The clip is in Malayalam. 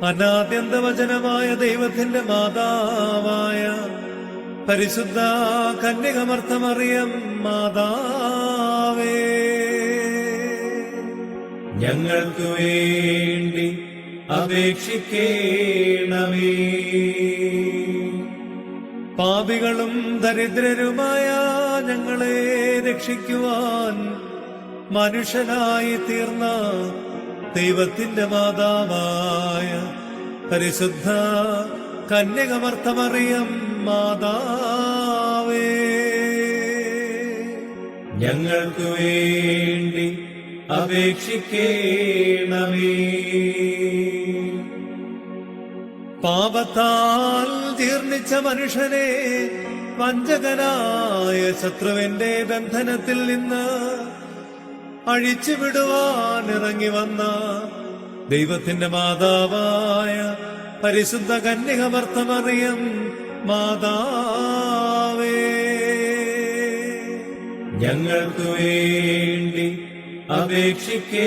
അനാദ്യന്തവചനമായ ദൈവത്തിന്റെ മാതാവായ പരിശുദ്ധ കന്യകമർത്തമറിയം മാതാവേ, ഞങ്ങൾക്ക് വേണ്ടി അപേക്ഷിക്കേണമേ. പാപികളും ദരിദ്രരുമായ ഞങ്ങളെ രക്ഷിക്കുവാൻ മനുഷ്യനായി തീർന്ന ദൈവത്തിന്റെ മാതാവായ പരിശുദ്ധ കന്യകമർത്തമറിയം മാതാവേ, ഞങ്ങൾക്ക് വേണ്ടി അപേക്ഷിക്കേണമേ. പാപത്താൽ ജീർണിച്ച മനുഷ്യനെ വഞ്ചകനായ ശത്രുവിന്റെ ബന്ധനത്തിൽ നിന്ന് അഴിച്ചുവിടുവാൻ ഇറങ്ങി വന്ന ദൈവത്തിന്റെ മാതാവായ പരിശുദ്ധ കന്യകമർത്തമറിയം മാതാവേ, ഞങ്ങൾക്ക് വേണ്ടി അപേക്ഷിക്കേണമേ.